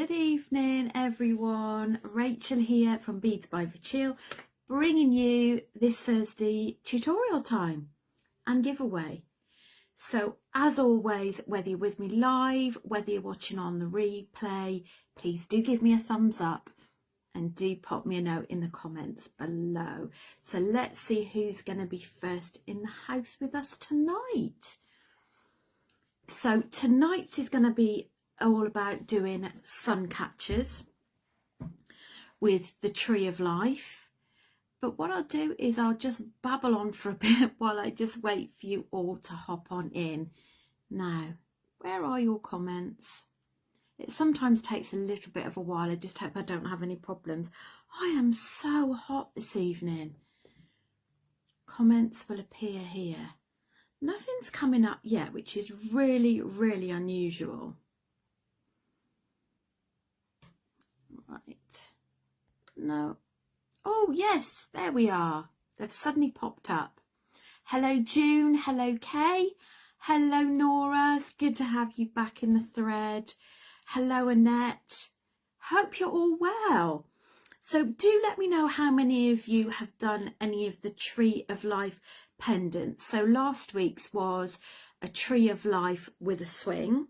Good evening everyone, Rachel here from Beads by Verchiel, bringing you this Thursday tutorial time and giveaway. So as always, whether you're with me live, whether you're watching on the replay, please do give me a thumbs up and do pop me a note in the comments below. So let's see who's going to be first in the house with us tonight. So tonight's is going to be all about doing sun catchers with the Tree of Life. But what I'll do is I'll just babble on for a bit while I just wait for you all to hop on in. Now, where are your comments? It sometimes takes a little bit of a while. I just hope I don't have any problems. I am so hot this evening. Comments will appear here. Nothing's coming up yet, which is really, really unusual. Right. No. Oh, yes, there we are. They've suddenly popped up. Hello, June. Hello, Kay. Hello, Nora. It's good to have you back in the thread. Hello, Annette. Hope you're all well. So do let me know how many of you have done any of the Tree of Life pendants. So last week's was a Tree of Life with a swing.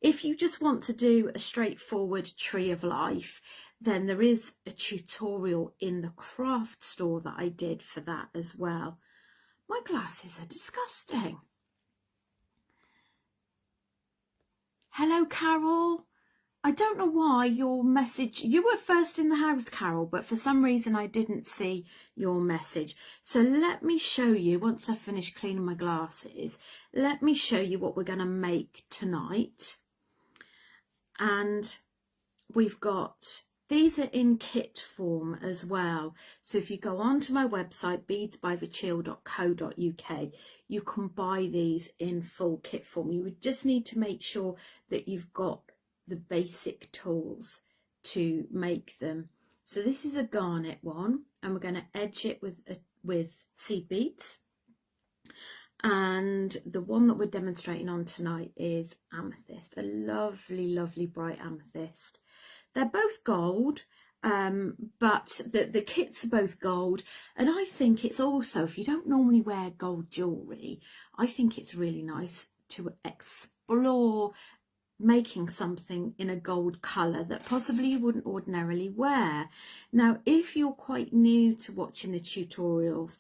If you just want to do a straightforward Tree of Life, then there is a tutorial in the craft store that I did for that as well. My glasses are disgusting. Hello, Carol. I don't know why your message, you were first in the house, Carol, but for some reason I didn't see your message. So let me show you, once I finish cleaning my glasses, let me show you what we're going to make tonight. And we've got, these are in kit form as well. So if you go onto my website, beadsbyverchiel.co.uk, you can buy these in full kit form. You would just need to make sure that you've got the basic tools to make them. So this is a garnet one, and we're going to edge it with seed beads. And the one that we're demonstrating on tonight is amethyst, a lovely, lovely bright amethyst. They're both gold, but the kits are both gold. And I think it's also, if you don't normally wear gold jewellery, I think it's really nice to explore making something in a gold colour that possibly you wouldn't ordinarily wear. Now, if you're quite new to watching the tutorials,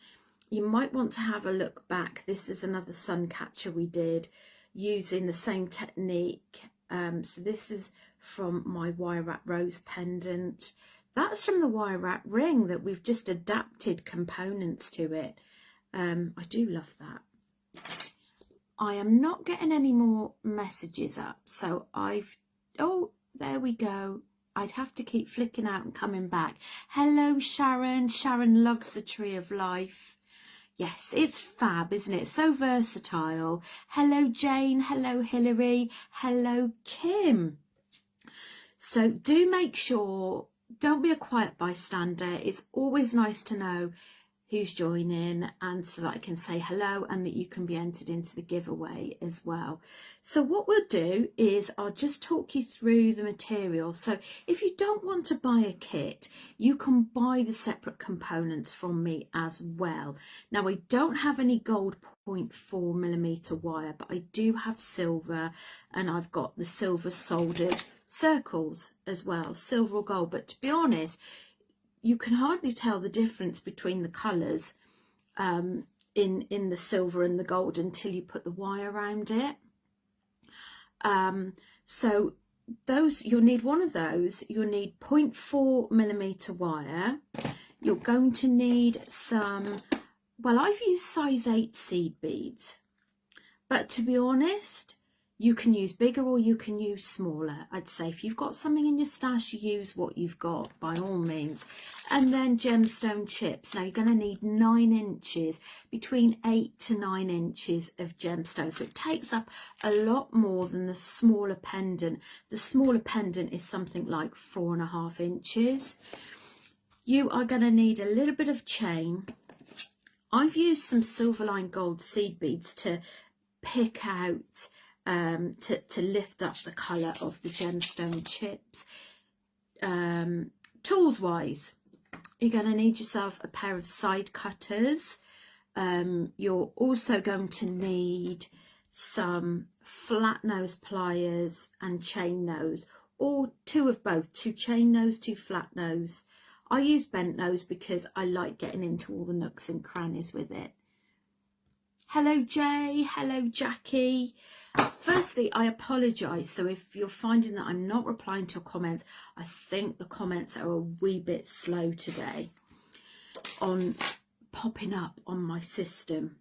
you might want to have a look back. This is another sun catcher we did using the same technique. So this is from my wire wrap rose pendant. That's from the wire wrap ring that we've just adapted components to it. I do love that. I am not getting any more messages up, so oh, there we go. I'd have to keep flicking out and coming back. Hello, Sharon. Sharon loves the Tree of Life. Yes, it's fab, isn't it? So versatile. Hello, Jane. Hello, Hilary. Hello, Kim. So do make sure, don't be a quiet bystander. It's always nice to know who's joining, and so that I can say hello and that you can be entered into the giveaway as well. So what we'll do is I'll just talk you through the material. So if you don't want to buy a kit, you can buy the separate components from me as well. Now, I don't have any gold 0.4mm wire, but I do have silver, and I've got the silver soldered circles as well, silver or gold. But to be honest, you can hardly tell the difference between the colours in the silver and the gold until you put the wire around it. So those, you'll need one of those. You'll need 0.4mm wire. You're going to need some, well, I've used size 8 seed beads, but to be honest, you can use bigger or you can use smaller. I'd say if you've got something in your stash, use what you've got by all means. And then gemstone chips. Now you're going to need 9 inches, between 8 to 9 inches of gemstone. So it takes up a lot more than the smaller pendant. The smaller pendant is something like 4.5 inches. You are going to need a little bit of chain. I've used some silver line gold seed beads to pick out to lift up the colour of the gemstone chips. Tools wise, you're going to need yourself a pair of side cutters. You're also going to need some flat nose pliers and chain nose, or two of both, two chain nose, two flat nose. I use bent nose because I like getting into all the nooks and crannies with it. Hello Jay, hello Jackie. Firstly, I apologise. So if you're finding that I'm not replying to your comments, I think the comments are a wee bit slow today on popping up on my system.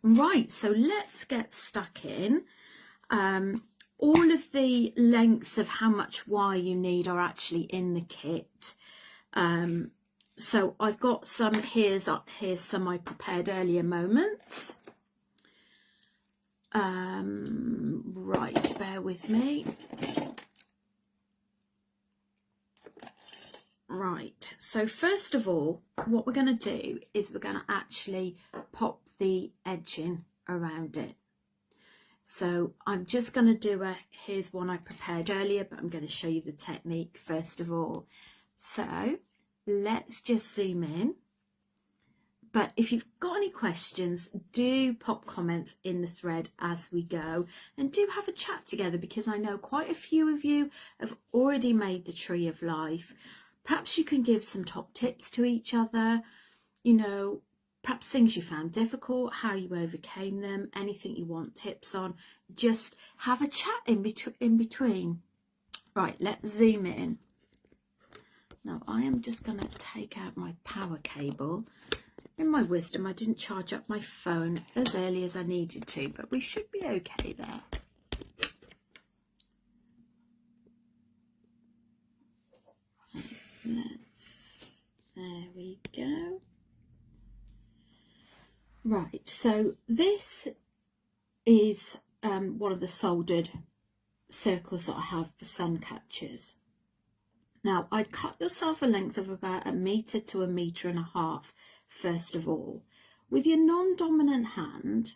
Right, so let's get stuck in. All of the lengths of how much wire you need are actually in the kit. So I've got some, here's some I prepared earlier moments. Right, bear with me. Right, so first of all, what we're going to do is we're going to actually pop the edging around it. So I'm just going to do here's one I prepared earlier, but I'm going to show you the technique first of all. So let's just zoom in. But if you've got any questions, do pop comments in the thread as we go, and do have a chat together, because I know quite a few of you have already made the tree of life. Perhaps you can give some top tips to each other, you know, perhaps things you found difficult, how you overcame them, anything you want tips on. Just have a chat in between. Right, let's zoom in. Now I am just going to take out my power cable. In my wisdom, I didn't charge up my phone as early as I needed to, but we should be okay there. There we go. Right, so this is one of the soldered circles that I have for sun catchers. Now, I'd cut yourself a length of about 1 metre to 1.5 metres first of all. With your non-dominant hand,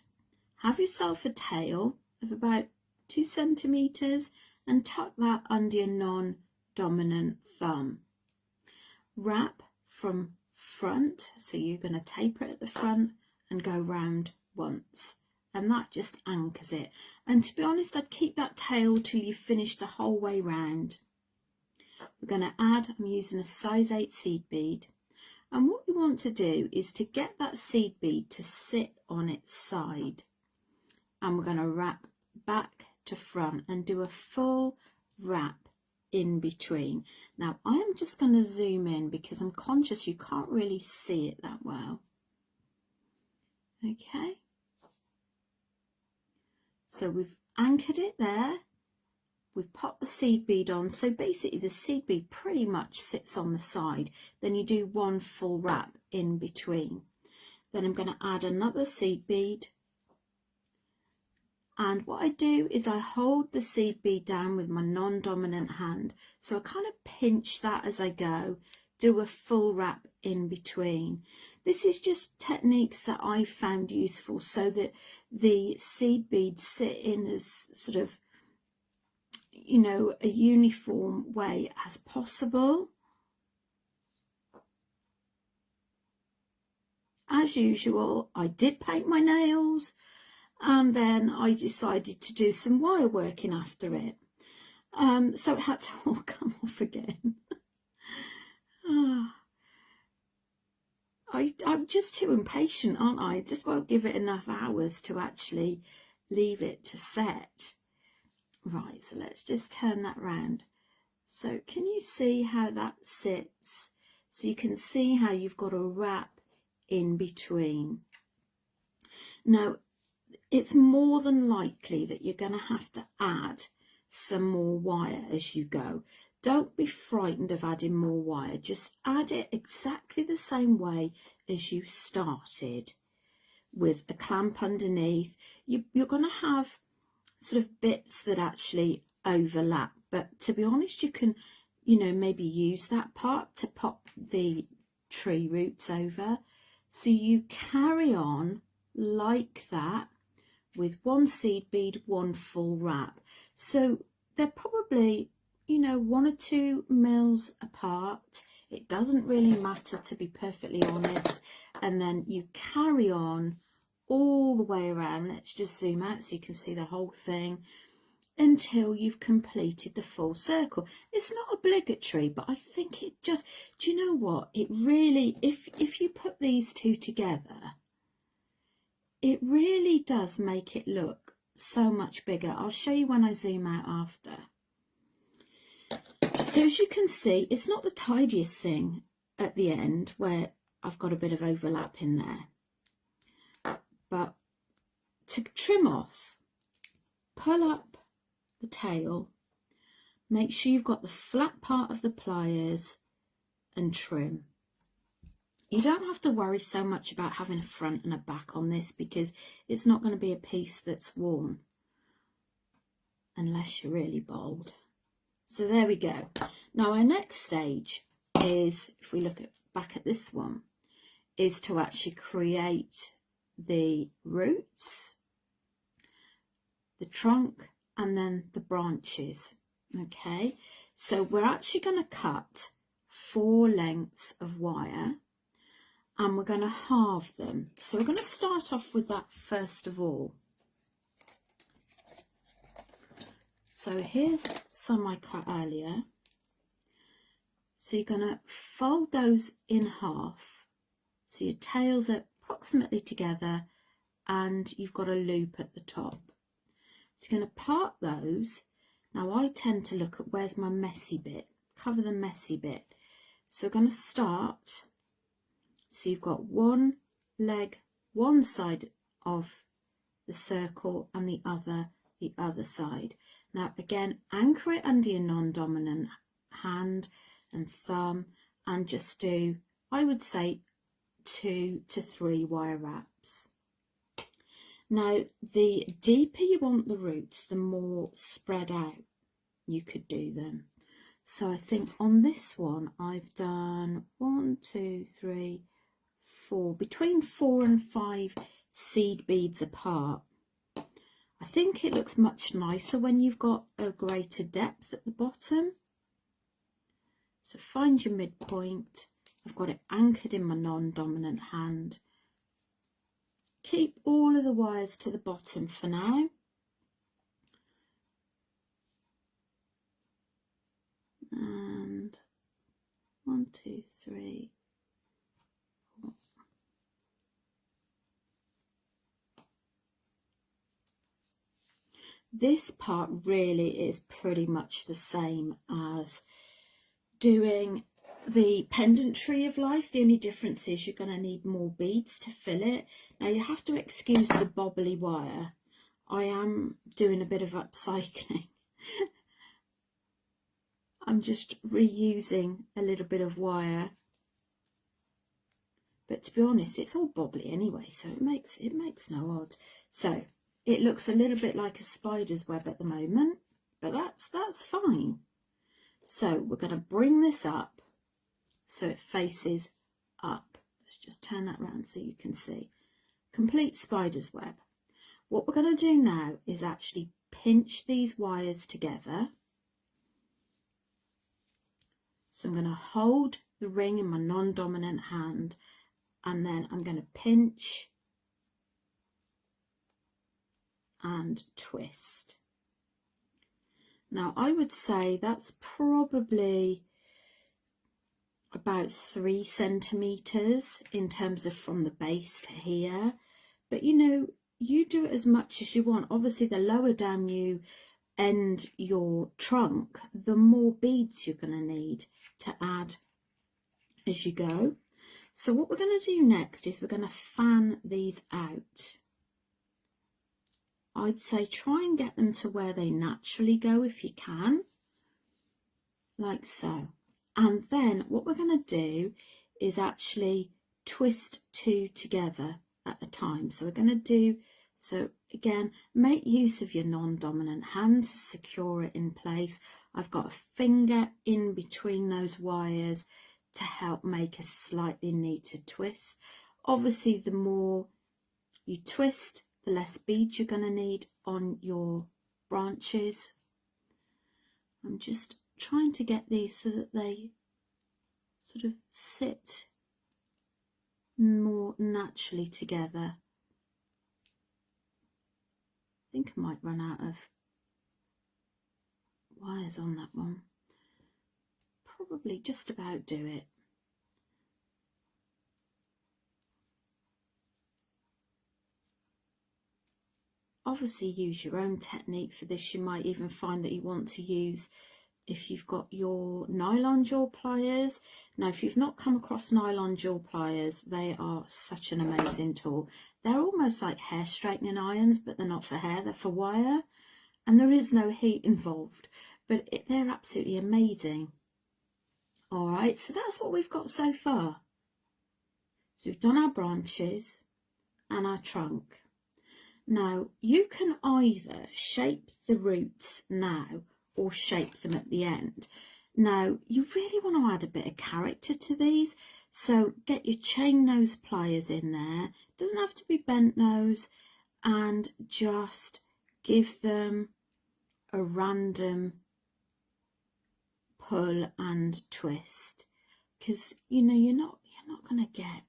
have yourself a tail of about 2 centimetres and tuck that under your non-dominant thumb. Wrap from front, so you're going to taper it at the front and go round once, and that just anchors it. And to be honest, I'd keep that tail till you finish the whole way round. We're going to add, I'm using a size 8 seed bead, and what you want to do is to get that seed bead to sit on its side, and we're going to wrap back to front and do a full wrap in between. Now I am just going to zoom in because I'm conscious you can't really see it that well. Okay, so we've anchored it there, we've popped the seed bead on, so basically the seed bead pretty much sits on the side. Then you do one full wrap in between. Then I'm going to add another seed bead, and what I do is I hold the seed bead down with my non-dominant hand, so I kind of pinch that as I go, do a full wrap in between. This is just techniques that I found useful so that the seed beads sit in as sort of, you know, a uniform way as possible. As usual, I did paint my nails, and then I decided to do some wire working after it. So it had to all come off again. I'm just too impatient, aren't I? I just won't give it enough hours to actually leave it to set. Right, so let's just turn that round. So can you see how that sits? So you can see how you've got a wrap in between. Now, it's more than likely that you're going to have to add some more wire as you go. Don't be frightened of adding more wire. Just add it exactly the same way as you started, with a clamp underneath. You're going to have sort of bits that actually overlap, but to be honest, you can, you know, maybe use that part to pop the tree roots over. So you carry on like that, with 1 seed bead, 1 full wrap. So they're probably, you know, 1 or 2 mils apart. It doesn't really matter, to be perfectly honest. And then you carry on all the way around. Let's just zoom out so you can see the whole thing until you've completed the full circle. It's not obligatory, but I think it just, do you know what? It really, if you put these two together, it really does make it look so much bigger. I'll show you when I zoom out after. So as you can see, it's not the tidiest thing at the end where I've got a bit of overlap in there. But to trim off, pull up the tail, make sure you've got the flat part of the pliers and trim. You don't have to worry so much about having a front and a back on this because it's not going to be a piece that's worn unless you're really bold. So there we go. Now our next stage is, if we look back at this one, is to actually create the roots, the trunk, and then the branches. Okay, so we're actually going to cut 4 lengths of wire and we're going to halve them. So we're going to start off with that first of all. So here's some I cut earlier. So you're going to fold those in half. So your tails are approximately together and you've got a loop at the top. So you're going to part those. Now I tend to look at where's my messy bit, cover the messy bit. So we're going to start. So you've got one leg, one side of the circle and the other side. Now again, anchor it under your non-dominant hand and thumb and just do, I would say, 2 to 3 wire wraps. Now the deeper you want the roots, the more spread out you could do them. So I think on this one I've done 1, 2, 3, 4, between 4 and 5 seed beads apart. I think it looks much nicer when you've got a greater depth at the bottom. So find your midpoint. I've got it anchored in my non-dominant hand. Keep all of the wires to the bottom for now. And 1, 2, 3, 4. This part really is pretty much the same as doing the pendant tree of life. The only difference is you're going to need more beads to fill it. Now you have to excuse the bobbly wire. I am doing a bit of upcycling. I'm just reusing a little bit of wire. But to be honest, it's all bobbly anyway, so it makes no odds. So it looks a little bit like a spider's web at the moment, but that's fine. So we're going to bring this up so it faces up. Let's just turn that around so you can see. Complete spider's web. What we're going to do now is actually pinch these wires together. So I'm going to hold the ring in my non-dominant hand and then I'm going to pinch and twist. Now I would say that's probably about 3 centimeters in terms of from the base to here, but you know, you do it as much as you want. Obviously the lower down you end your trunk, the more beads you're going to need to add as you go. So what we're going to do next is we're going to fan these out. I'd say try and get them to where they naturally go if you can, like so. And then what we're going to do is actually twist 2 together at a time. So we're going to do, so again, make use of your non-dominant hand to secure it in place. I've got a finger in between those wires to help make a slightly neater twist. Obviously, the more you twist, the less beads you're going to need on your branches. I'm just trying to get these so that they sort of sit more naturally together. I think I might run out of wires on that one. Probably just about do it. Obviously use your own technique for this. You might even find that you want to use, if you've got your nylon jaw pliers. Now, if you've not come across nylon jaw pliers, they are such an amazing tool. They're almost like hair straightening irons, but they're not for hair, they're for wire, and there is no heat involved, but they're absolutely amazing. All right, so that's what we've got so far. So we've done our branches and our trunk. Now, you can either shape the roots now or shape them at the end. Now, you really want to add a bit of character to these, so get your chain nose pliers in there. It doesn't have to be bent nose, and just give them a random pull and twist, because you know you're not going to get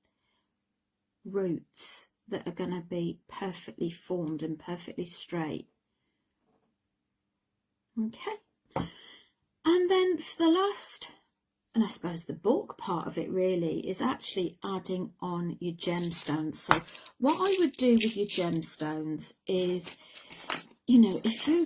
roots that are going to be perfectly formed and perfectly straight. Okay, and then for the last, and I suppose the bulk part of it really, is actually adding on your gemstones. So what I would do with your gemstones is, you know, if you're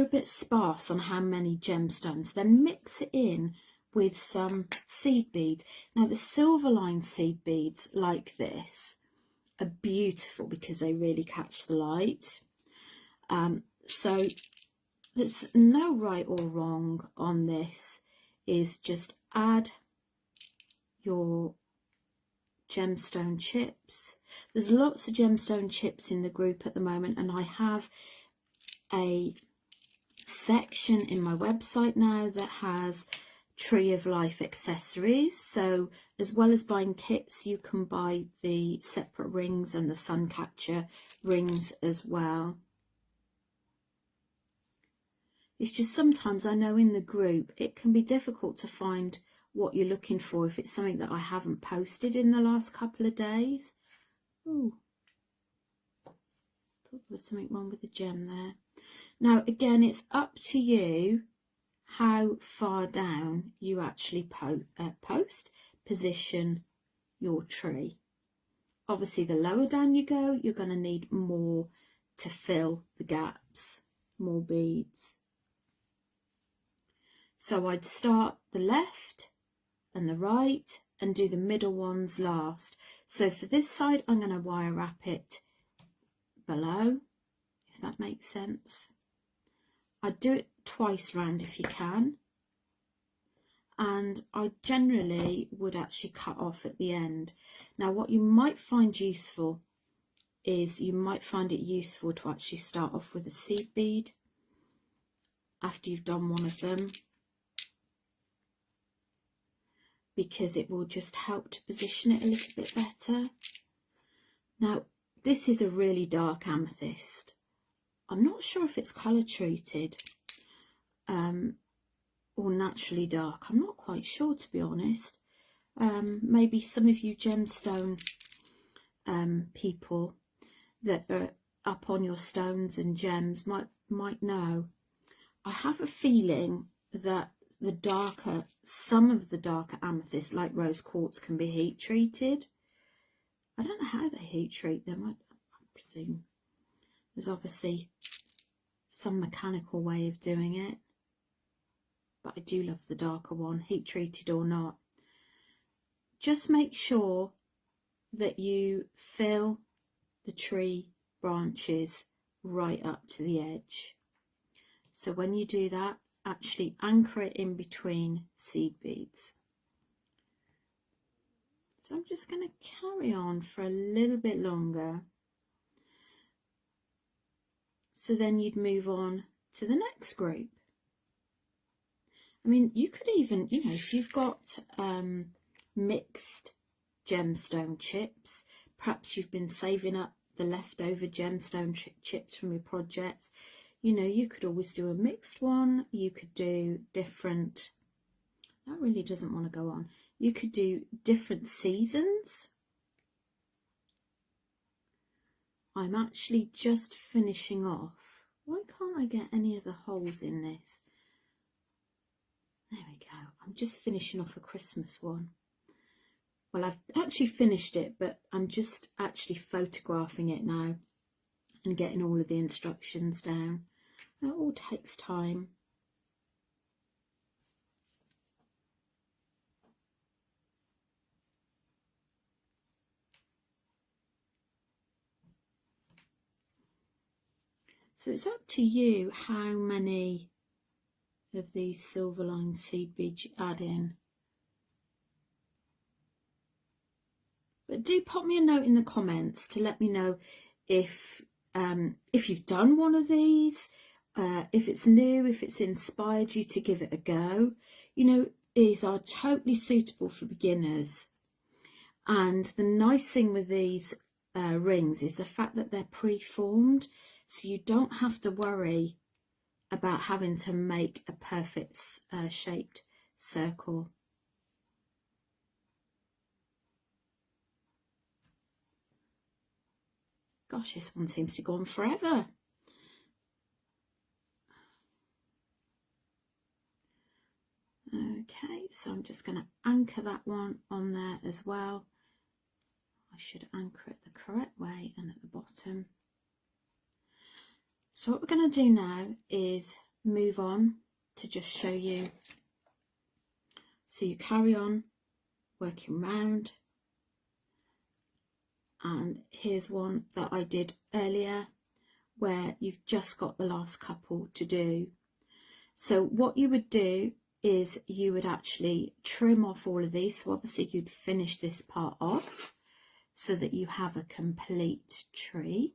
a bit sparse on how many gemstones, then mix it in with some seed beads. Now, the silver line seed beads like this are beautiful because they really catch the light. So there's no right or wrong on this, is just add your gemstone chips. There's lots of gemstone chips in the group at the moment, and I have a section in my website now that has Tree of Life accessories. So as well as buying kits, you can buy the separate rings and the suncatcher rings as well. It's just sometimes I know in the group it can be difficult to find what you're looking for if it's something that I haven't posted in the last couple of days. Ooh, thought there was something wrong with the gem there. Now again, it's up to you how far down you actually position your tree. Obviously, the lower down you go, you're going to need more to fill the gaps, more beads. So I'd start the left and the right and do the middle ones last. So for this side, I'm going to wire wrap it below, if that makes sense. I'd do it twice round if you can. And I generally would actually cut off at the end. Now, what you might find useful is you might find it useful to actually start off with a seed bead after you've done one of them, because it will just help to position it a little bit better. Now, this is a really dark amethyst. I'm not sure if it's colour treated or naturally dark. I'm not quite sure, to be honest. Maybe some of you gemstone people that are up on your stones and gems might know. I have a feeling that some of the darker amethysts, like rose quartz, can be heat treated. I don't know how they heat treat them. I presume there's obviously some mechanical way of doing it, but I do love the darker one, heat treated or not. Just make sure that you fill the tree branches right up to the edge. So when you do that, actually anchor it in between seed beads. So I'm just going to carry on for a little bit longer. So then you'd move on to the next group. I mean, you could even, you know, if you've got mixed gemstone chips, perhaps you've been saving up the leftover gemstone chips from your projects. You know, you could always do a mixed one. You could do different, that really doesn't want to go on. You could do different seasons. I'm actually just finishing off. Why can't I get any of the holes in this? There we go. I'm just finishing off a Christmas one. Well, I've actually finished it, but I'm just actually photographing it now and getting all of the instructions down. It all takes time. So it's up to you how many of these silver line seed beads you add in. But do pop me a note in the comments to let me know if you've done one of these, if it's new, if it's inspired you to give it a go. You know, these are totally suitable for beginners. And the nice thing with these rings is the fact that they're pre-formed, so you don't have to worry about having to make a perfect shaped circle. Gosh, this one seems to go on forever. Okay, so I'm just going to anchor that one on there as well. I should anchor it the correct way and at the bottom. So what we're going to do now is move on to just show you. So you carry on working round. And here's one that I did earlier where you've just got the last couple to do. So what you would do is you would actually trim off all of these. So obviously you'd finish this part off so that you have a complete tree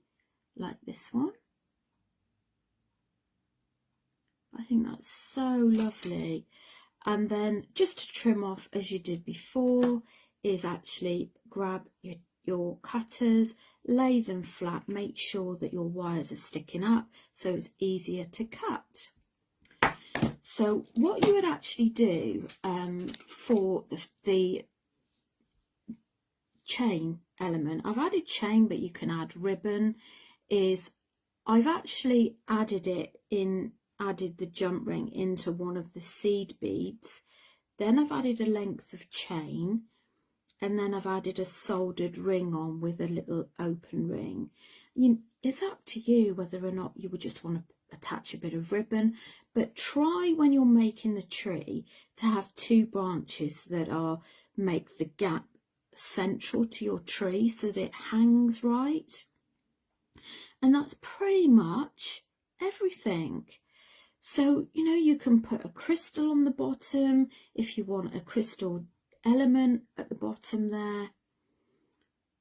like this one. I think that's so lovely. And then just to trim off as you did before is actually grab your cutters, lay them flat, make sure that your wires are sticking up so it's easier to cut. So what you would actually do for the chain element, I've added chain but you can add ribbon, is I've actually added the jump ring into one of the seed beads, then I've added a length of chain, and then I've added a soldered ring on with a little open ring. It's up to you whether or not you would just want to attach a bit of ribbon, but try when you're making the tree to have two branches that make the gap central to your tree so that it hangs right. And that's pretty much everything. So, you know, you can put a crystal on the bottom if you want a crystal element at the bottom there.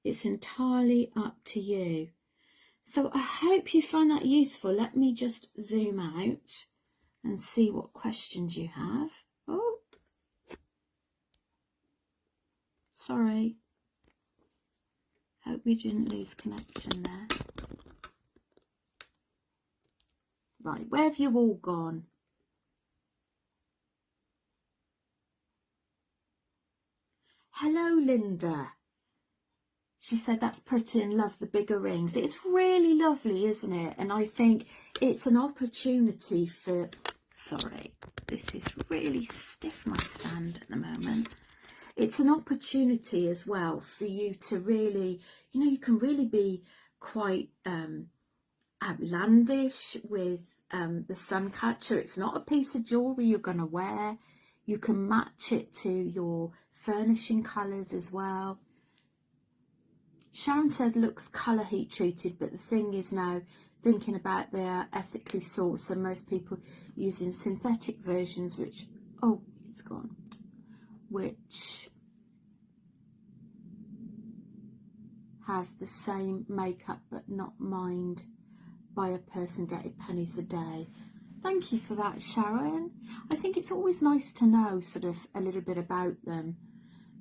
It's entirely up to you. So I hope you find that useful. Let me just zoom out and see what questions you have. Oh, sorry. Hope we didn't lose connection there. Right, where have you all gone? Hello, Linda. She said that's pretty and love the bigger rings. It's really lovely, isn't it? And I think it's an opportunity for... Sorry, this is really stiff, my stand at the moment. It's an opportunity as well for you to really, you know, you can really be quite outlandish with the suncatcher. It's not a piece of jewellery you're going to wear. You can match it to your furnishing colours as well. Sharon said looks colour heat treated, but the thing is now thinking about they are ethically sourced, so most people using synthetic versions which, oh, it's gone, which have the same makeup but not mined by a person getting pennies a day. Thank you for that, Sharon. I think it's always nice to know sort of a little bit about them.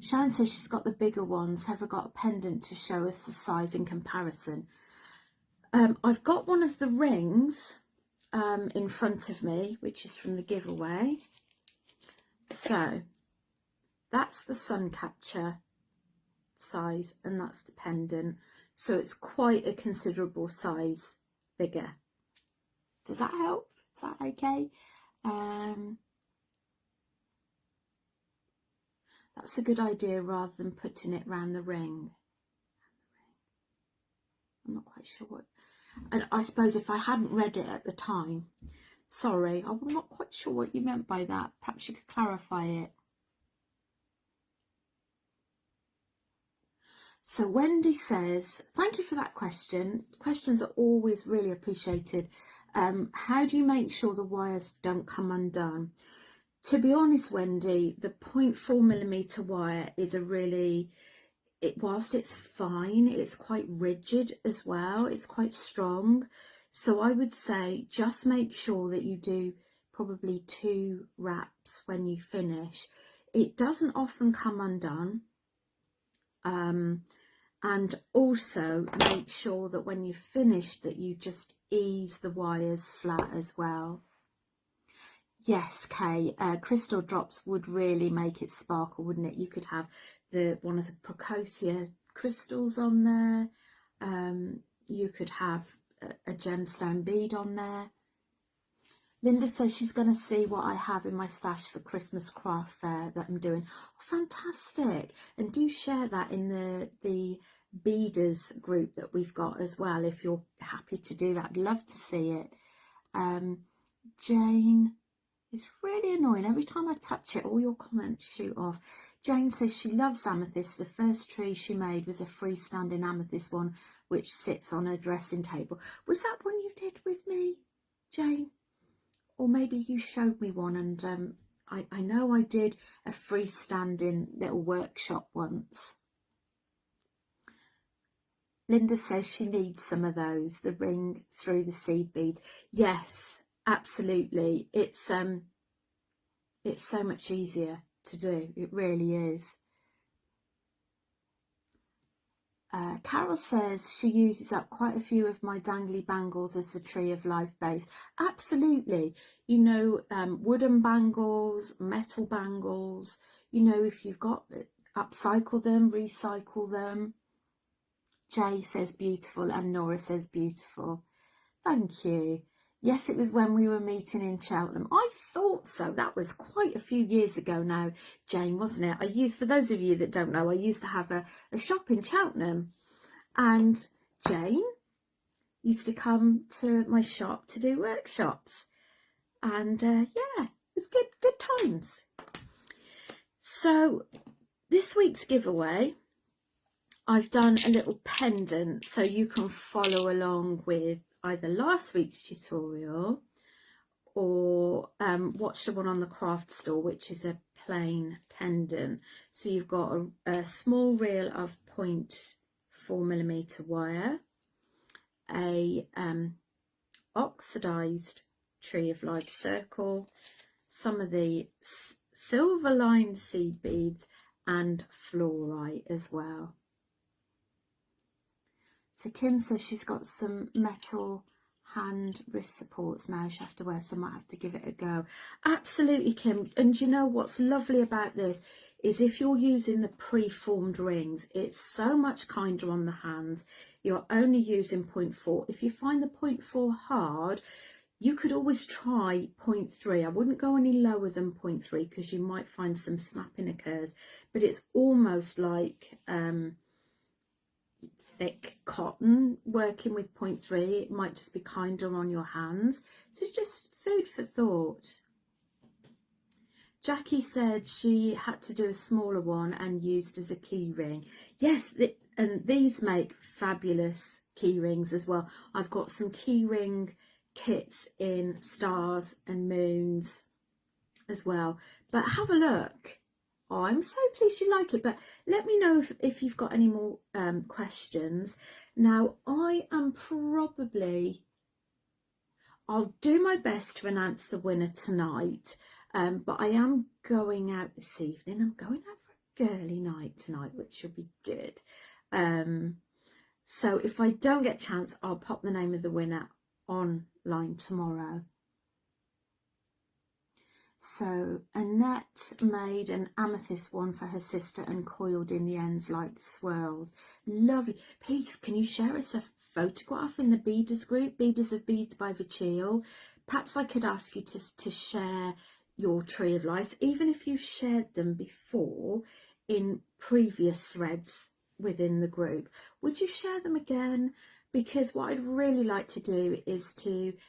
Sharon says she's got the bigger ones. Have I got a pendant to show us the size in comparison? I've got one of the rings in front of me, which is from the giveaway. So that's the suncatcher size, and that's the pendant. So it's quite a considerable size bigger. Does that help? Is that okay? That's a good idea, rather than putting it around the ring. I'm not quite sure what, and I suppose if I hadn't read it at the time, sorry, I'm not quite sure what you meant by that. Perhaps you could clarify it. So Wendy says, thank you for that question. Questions are always really appreciated. How do you make sure the wires don't come undone? To be honest, Wendy, the 0.4mm wire is a really, whilst it's fine, it's quite rigid as well. It's quite strong. So I would say just make sure that you do probably 2 wraps when you finish. It doesn't often come undone. And also make sure that when you've finished that you just ease the wires flat as well. Yes, Kay, crystal drops would really make it sparkle, wouldn't it? You could have one of the Precocia crystals on there. You could have a gemstone bead on there. Linda says she's going to see what I have in my stash for Christmas craft fair that I'm doing. Oh, fantastic. And do share that in the beaders group that we've got as well, if you're happy to do that. I'd love to see it. Jane, it's really annoying. Every time I touch it, all your comments shoot off. Jane says she loves amethyst. The first tree she made was a freestanding amethyst one, which sits on her dressing table. Was that one you did with me, Jane? Or maybe you showed me one, and I know I did a freestanding little workshop once. Linda says she needs some of those, the ring through the seed beads. Yes, absolutely. It's so much easier to do. It really is. Carol says she uses up quite a few of my dangly bangles as the tree of life base. Absolutely. You know, wooden bangles, metal bangles, you know, if you've got, upcycle them, recycle them. Jay says beautiful, and Nora says beautiful. Thank you. Yes, it was when we were meeting in Cheltenham. I thought so. That was quite a few years ago now, Jane, wasn't it? For those of you that don't know, I used to have a shop in Cheltenham, and Jane used to come to my shop to do workshops, and yeah, it was good times. So this week's giveaway, I've done a little pendant, so you can follow along with either last week's tutorial or watch the one on the craft store, which is a plain pendant. So you've got a small reel of 0.4mm wire, a oxidized tree of life circle, some of the silver lined seed beads, and fluorite as well. So Kim says she's got some metal hand wrist supports now she'll have to wear, so I might have to give it a go. Absolutely, Kim. And you know what's lovely about this is if you're using the pre-formed rings, it's so much kinder on the hands. You're only using 0.4. If you find the 0.4 hard, you could always try 0.3. I wouldn't go any lower than 0.3 because you might find some snapping occurs, but it's almost like thick cotton working with 0.3. It might just be kinder on your hands. So just food for thought. Jackie said she had to do a smaller one and used as a key ring. Yes, and these make fabulous key rings as well. I've got some key ring kits in stars and moons as well, but have a look. Oh, I'm so pleased you like it, but let me know if you've got any more questions. Now, I'll do my best to announce the winner tonight, but I am going out this evening. I'm going out for a girly night tonight, which will be good. So if I don't get a chance, I'll pop the name of the winner online tomorrow. So Annette made an amethyst one for her sister and coiled in the ends like swirls. Lovely. Please, can you share us a photograph in the Beaders group, Beaders of Beads by Verchiel? Perhaps I could ask you to share your Tree of Life, even if you shared them before in previous threads within the group. Would you share them again? Because what I'd really like to do is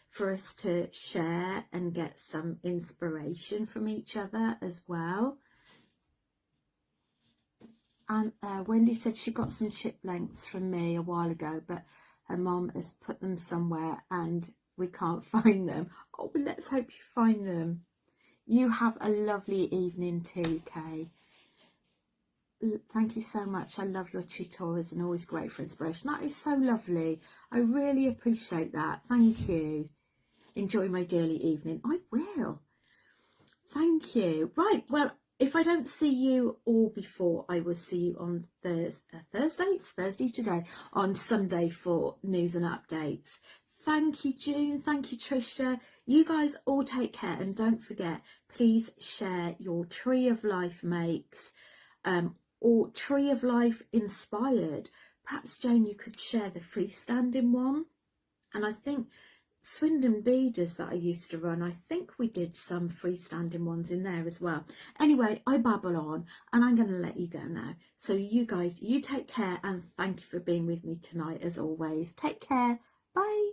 for us to share and get some inspiration from each other as well. And Wendy said she got some chip lengths from me a while ago, but her mum has put them somewhere and we can't find them. Oh, but let's hope you find them. You have a lovely evening too, Kay. Thank you so much. I love your tutorials and always great for inspiration. That is so lovely. I really appreciate that. Thank you. Enjoy my girly evening. I will. Thank you. Right. Well, if I don't see you all before, I will see you on Thursday. It's Thursday today. On Sunday for news and updates. Thank you, June. Thank you, Trisha. You guys all take care. And don't forget, please share your Tree of Life makes. Or Tree of Life inspired. Perhaps, Jane, you could share the freestanding one. And I think Swindon Beaders that I used to run, I think we did some freestanding ones in there as well. Anyway, I babble on and I'm going to let you go now. So you guys, you take care and thank you for being with me tonight as always. Take care. Bye.